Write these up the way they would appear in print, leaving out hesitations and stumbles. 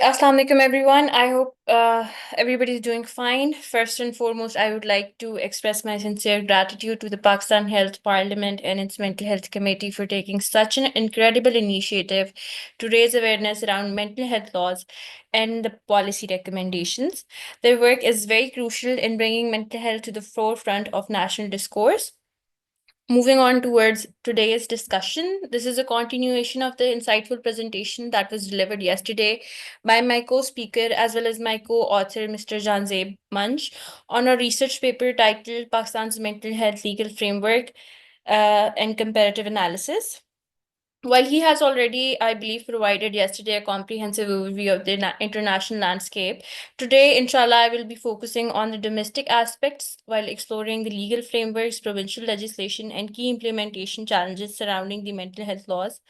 Assalamu alaikum, everyone. I hope everybody's doing fine. First and foremost, I would like to express my sincere gratitude to the Pakistan Health Parliament and its Mental Health Committee for taking such an incredible initiative to raise awareness around mental health laws and the policy recommendations. Their work is very crucial in bringing mental health to the forefront of national discourse. Moving on towards today's discussion, this is a continuation of the insightful presentation that was delivered yesterday by my co-speaker as well as my co-author, Mr. Janzeb Munch, on a research paper titled Pakistan's Mental Health Legal Framework and Comparative Analysis. While he has already, I believe, provided yesterday a comprehensive overview of the international landscape, today, inshallah, I will be focusing on the domestic aspects while exploring the legal frameworks, provincial legislation, and key implementation challenges surrounding the mental health laws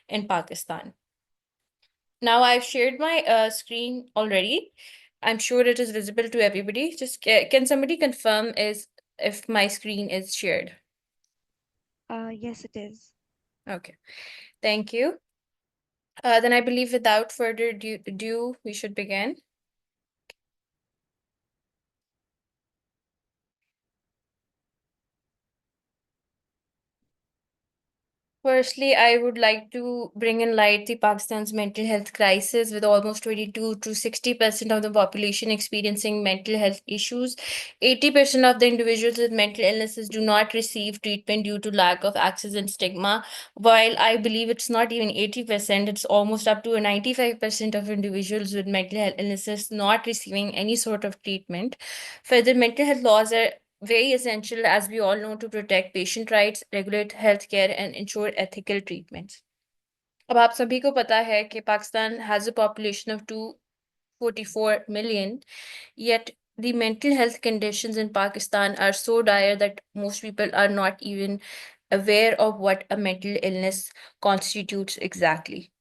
in Pakistan. Now, I've shared my screen already. I'm sure it is visible to everybody. Just can somebody confirm is if my screen is shared? Yes, it is. Okay, thank you. Then I believe without further ado, we should begin. Firstly, I would like to bring in light the Pakistan's mental health crisis with almost 22 to 60% of the population experiencing mental health issues. 80% of the individuals with mental illnesses do not receive treatment due to lack of access and stigma. While I believe it's not even 80%, it's almost up to 95% of individuals with mental health illnesses not receiving any sort of treatment. Further, mental health laws are very essential, as we all know, to protect patient rights, regulate healthcare, and ensure ethical treatments. अब आप सभी को पता है कि Pakistan has a population of 244 million, yet the mental health conditions in Pakistan are so dire that most people are not even aware of what a mental illness constitutes exactly.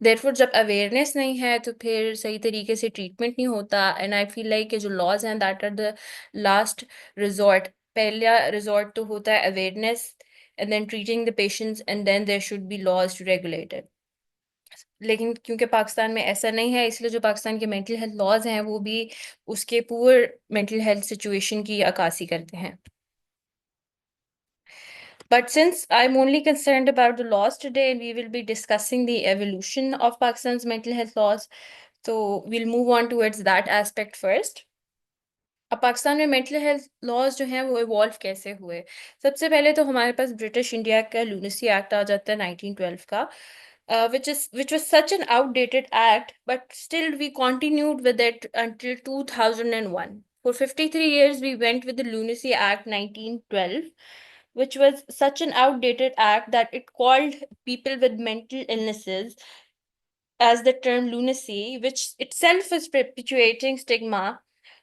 Therefore, जब awareness नहीं है तो फिर सही तरीके से treatment नहीं होता एंड आई फील लाइक कि जो लॉज हैं that are the last resort पहला रिजॉर्ट तो होता है awareness and then treating the patients and then there should be laws to regulate it लेकिन क्योंकि पाकिस्तान में ऐसा नहीं है इसलिए जो पाकिस्तान के मेंटल हेल्थ लॉज हैं वो भी उसके पुअर मेंटल हेल्थ सिचुएशन की अक्कासी करते हैं. But since I'm only concerned about the laws today, and we will be discussing the evolution of Pakistan's mental health laws, so we'll move on towards that aspect first. अब पाकिस्तान में mental health laws जो हैं वो evolve कैसे हुए. सबसे पहले तो हमारे पास ब्रिटिश इंडिया का लूनेसी एक्ट आ जाता है 1912 का, which was such an outdated act, but still we continued with it until 2001. For 53 years we went with the Lunacy Act 1912, which was such an outdated act that it called people with mental illnesses as the term lunacy, which itself is perpetuating stigma,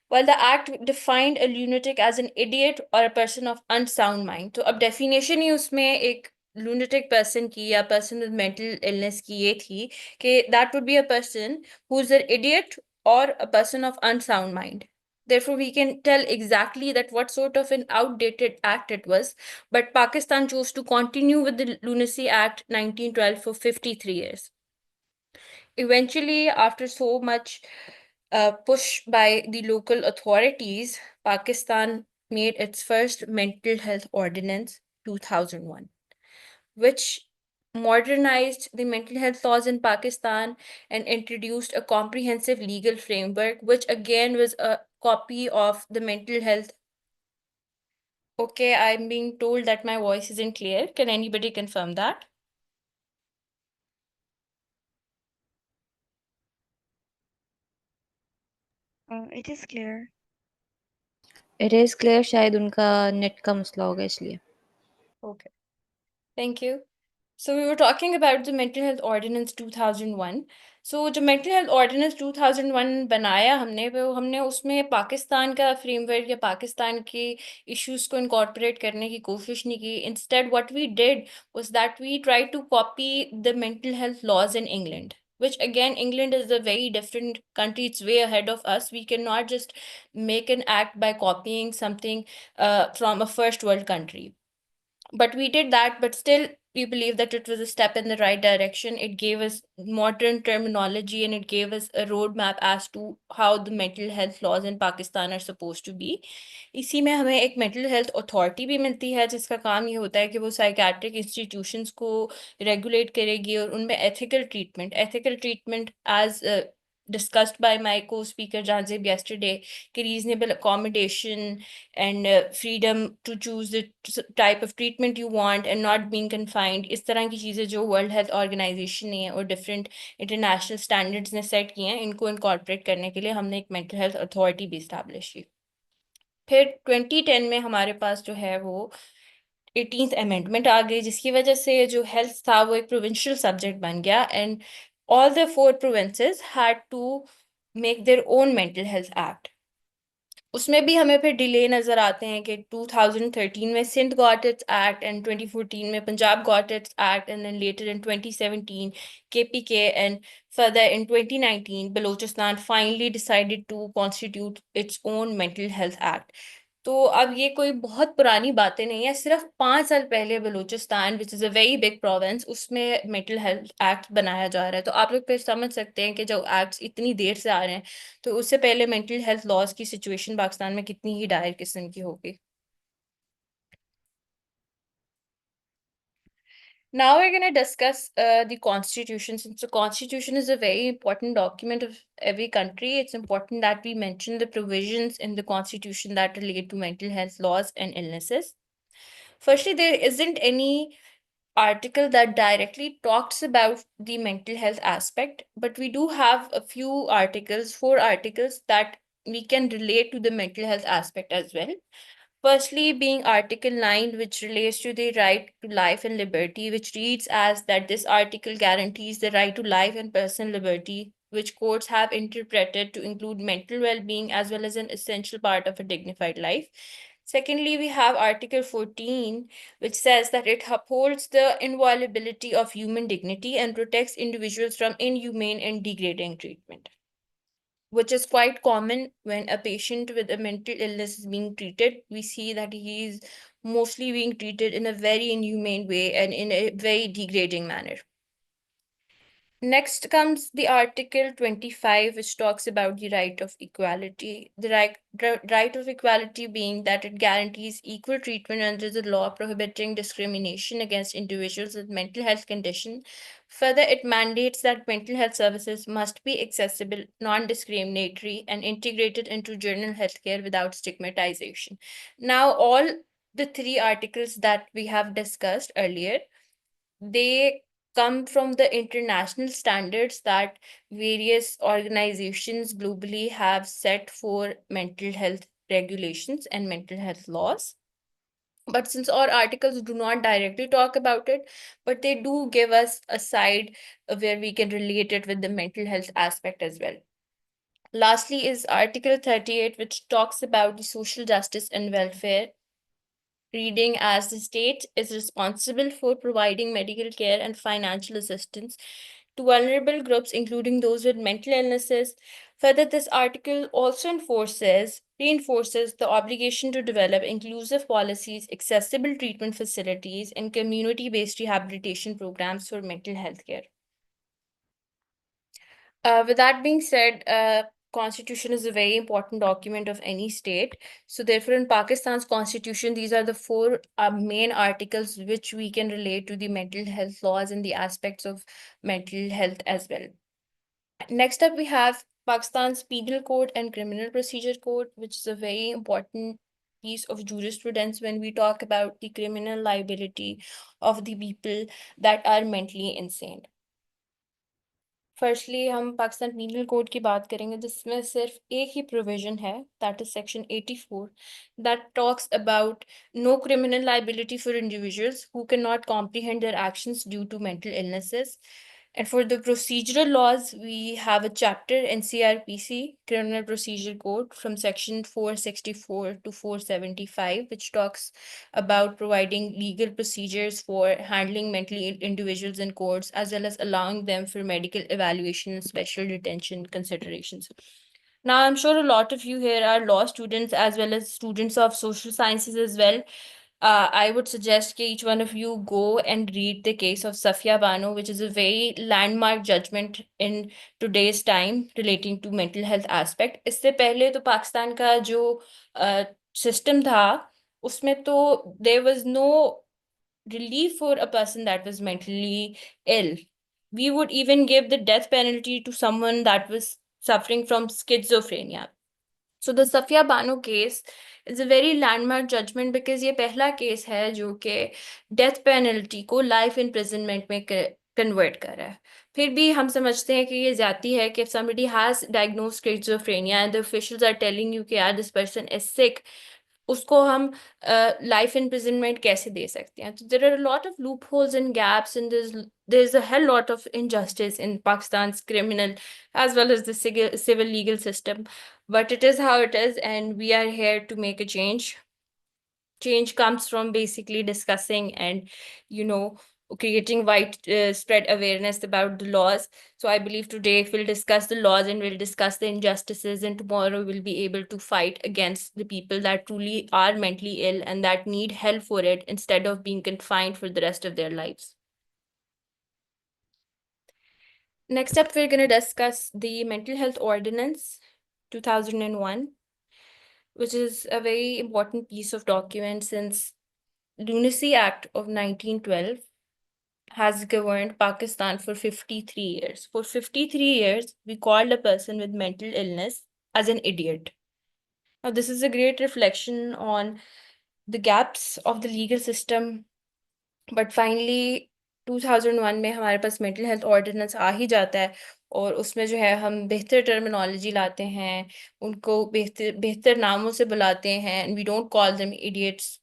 while the act defined a lunatic as an idiot or a person of unsound mind. तो अब definition ही उसमें एक lunatic person की या person with mental illness की ये थी कि that would be a person who's an idiot or a person of unsound mind. Therefore, we can tell exactly that what sort of an outdated act it was, but Pakistan chose to continue with the Lunacy Act 1912 for 53 years. Eventually, after so much push by the local authorities, Pakistan made its first mental health ordinance 2001, which modernized the mental health laws in Pakistan and introduced a comprehensive legal framework, which again was a copy of the mental health. Okay, I'm being told that my voice isn't clear. Can anybody confirm that? It is clear. It is clear शायद उनका net का मसला होगा इसलिए. Okay, thank you. So we were talking about the Mental Health Ordinance 2001. So जो Mental Health Ordinance 2001 बनाया हमने उसमें पाकिस्तान का फ्रेमवर्क या पाकिस्तान के issues को incorporate करने की कोशिश नहीं की. Instead, what we did was that we tried to copy the mental health laws in England, which again, England is a very different country. It's way ahead of us. We cannot just make an act by copying something from a first world country. But we did that, but still we believe that it was a step in the right direction. It gave us modern terminology and it gave us a roadmap as to how the mental health laws in Pakistan are supposed to be. اسی میں ہمیں ایک mental health authority بھی ملتی ہے جس کا کام یہ ہوتا ہے کہ وہ psychiatric institutions کو regulate کرے گی اور ان میں ethical treatment as discussed by my co-speaker Janzib yesterday, کہ reasonable accommodation and freedom to choose the type of treatment you want and not being confined. اس طرح کی چیزیں جو World Health Organization نے اور different international standards نے set کی ہیں ان کو incorporate کرنے کے لیے ہم نے ایک mental health authority بھی establish کی. پھر 2010 میں ہمارے پاس جو ہے وہ 18th amendment آ گئی جس کی وجہ سے جو health تھا وہ ایک provincial subject بن گیا and all the 4 provinces had to make their own mental health act. اس میں بھی ہمیں پھر ڈیلے نظر آتے ہیں کہ 2013 میں Sindh got its act and 2014 میں Punjab got its act and then later in 2017 KPK and further in 2019 Balochistan finally decided to constitute its own mental health act. تو اب یہ کوئی بہت پرانی باتیں نہیں ہیں, صرف 5 سال پہلے Balochistan which is a very big province اس میں mental health act بنایا جا رہا ہے. تو آپ لوگ پھر سمجھ سکتے ہیں کہ جو ایکٹس اتنی دیر سے آ رہے ہیں تو اس سے پہلے mental health laws کی سچویشن پاکستان میں کتنی ہی ڈائر قسم کی ہوگی. Now we're going to discuss the Constitution. Since the Constitution is a very important document of every country, it's important that we mention the provisions in the Constitution that relate to mental health laws and illnesses. Firstly, there isn't any article that directly talks about the mental health aspect, but we do have a few articles, 4 articles that we can relate to the mental health aspect as well. Firstly, being Article 9, which relates to the right to life and liberty, which reads as that this article guarantees the right to life and personal liberty, which courts have interpreted to include mental well-being as well as an essential part of a dignified life. Secondly, we have Article 14, which says that it upholds the inviolability of human dignity and protects individuals from inhumane and degrading treatment, which is quite common when a patient with a mental illness is being treated. We see that he is mostly being treated in a very inhumane way and in a very degrading manner. Next comes the Article 25, which talks about the right of equality. The right of equality being that it guarantees equal treatment under the law prohibiting discrimination against individuals with mental health condition. Further, it mandates that mental health services must be accessible, non-discriminatory, and integrated into general healthcare without stigmatization. Now, all the 3 articles that we have discussed earlier, they come from the international standards that various organizations globally have set for mental health regulations and mental health laws. But since our articles do not directly talk about it, but they do give us a side where we can relate it with the mental health aspect as well. Lastly is Article 38, which talks about the social justice and welfare, reading as the state is responsible for providing medical care and financial assistance to vulnerable groups, including those with mental illnesses. Further, this article also reinforces the obligation to develop inclusive policies, accessible treatment facilities, and community-based rehabilitation programs for mental health care. With that being said, Constitution is a very important document of any state. So therefore, in Pakistan's Constitution, these are the 4 main articles which we can relate to the mental health laws and the aspects of mental health as well. Next up, we have Pakistan's Penal Code and Criminal Procedure Code, which is a very important piece of jurisprudence when we talk about the criminal liability of the people that are mentally insane. Firstly ہم Pakistan penal code کی بات کریں گے جس میں صرف ایک ہی پروویژن ہے that is section 84 that talks about no criminal liability for individuals who can not comprehend their actions due to mental illnesses. And for the procedural laws, we have a chapter in CRPC, Criminal Procedure Code, from section 464 to 475, which talks about providing legal procedures for handling mentally ill individuals in courts, as well as allowing them for medical evaluation and special detention considerations. Now, I'm sure a lot of you here are law students as well as students of social sciences as well. I would suggest that each one of you go and read the case of Safia Bano, which is a very landmark judgment in today's time relating to mental health aspect. اس سے پہلے تو پاکستان کا جو system تھا اس میں تو there was no relief for a person that was mentally ill. We would even give the death penalty to someone that was suffering from schizophrenia. So the Safia Bano case is a very landmark judgment because یہ پہلا case ہے جو کہ death penalty کو life imprisonment میں convert کر رہا ہے. پھر بھی ہم سمجھتے ہیں کہ یہ زیادتی ہے کہ if somebody has diagnosed schizophrenia and the officials are telling you کہ یار this person is sick, اس کو ہم لائف imprisonment کیسے دے سکتے ہیں. So there are a lot of loopholes and gaps and there's a hell lot of injustice in Pakistan's criminal as well as the civil legal system. But it is how it is, and we are here to make a change. Change comes from basically discussing and, creating widespread awareness about the laws. So I believe today we'll discuss the laws and we'll discuss the injustices, and tomorrow we'll be able to fight against the people that truly are mentally ill and that need help for it instead of being confined for the rest of their lives. Next up, we're going to discuss the Mental Health Ordinance 2001, which is a very important piece of document since Lunacy Act of 1912 has governed Pakistan for 53 years. For 53 years, we called a person with mental illness as an idiot. Now, this is a great reflection on the gaps of the legal system. But finally, 2001 میں ہمارے پاس mental health ordinance آ ہی جاتا ہے اور اس میں جو ہے ہم بہتر ٹرمینالوجی لاتے ہیں, ان کو بہتر ناموں سے بلاتے ہیں, and we don't call them idiots.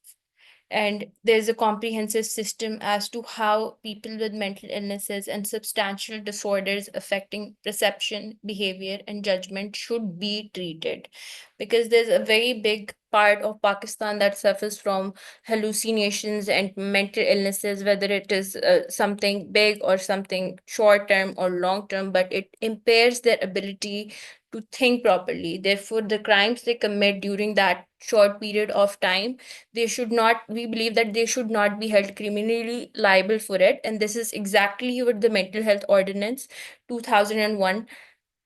And there's a comprehensive system as to how people with mental illnesses and substantial disorders affecting perception, behavior, and judgment should be treated. Because there's a very big part of Pakistan that suffers from hallucinations and mental illnesses, whether it is something big or something short term or long term, but it impairs their ability to think properly. Therefore, the crimes they commit during that short period of time, we believe that they should not be held criminally liable for it. And this is exactly what the Mental Health Ordinance 2001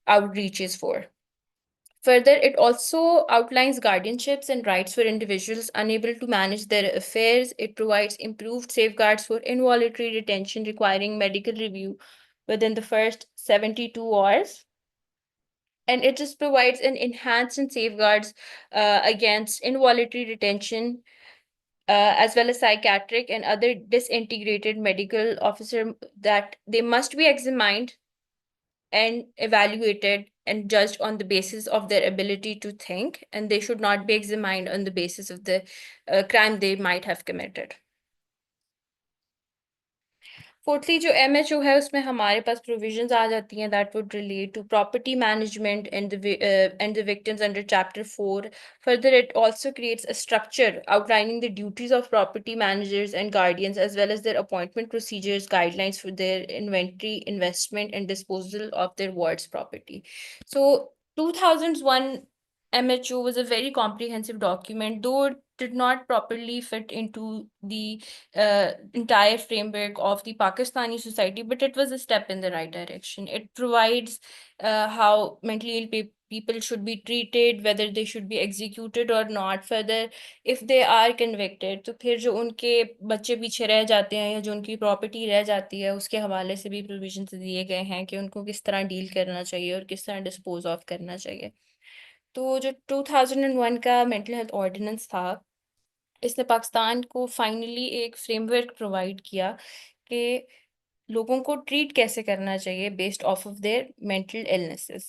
outreaches for. Further, it also outlines guardianships and rights for individuals unable to manage their affairs. It provides improved safeguards for involuntary detention requiring medical review within the first 72 hours. And it just provides an enhanced and safeguards against involuntary detention, as well as psychiatric and other disintegrated medical officer, that they must be examined and evaluated and judged on the basis of their ability to think, and they should not be examined on the basis of the crime they might have committed. Fourthly, جو MHO ہے اس میں ہمارے پاس provisions آ جاتی ہیں that would relate to property management and the victims under Chapter 4. Further, it also creates a structure outlining the duties of property managers and guardians, as well as their appointment procedures, guidelines for their inventory, investment, and disposal of their ward's property. So 2001 MHO was a very comprehensive document, though it did not properly fit into the entire framework of the Pakistani society, but it was a step in the right direction. It provides how mentally ill people should be treated, whether they should be executed or not. Further, if they are convicted, تو پھر جو ان کے بچے پیچھے رہ جاتے ہیں یا جو ان کی پراپرٹی رہ جاتی ہے اس کے حوالے سے بھی پروویژنس دیے گئے ہیں کہ ان کو کس طرح ڈیل کرنا چاہیے اور کس طرح ڈسپوز آف کرنا چاہیے. تو جو 2001 کا مینٹل ہیلتھ آرڈیننس تھا, اس نے پاکستان کو فائنلی ایک فریم ورک پرووائڈ کیا کہ لوگوں کو ٹریٹ کیسے کرنا چاہیے based of their mental illnesses.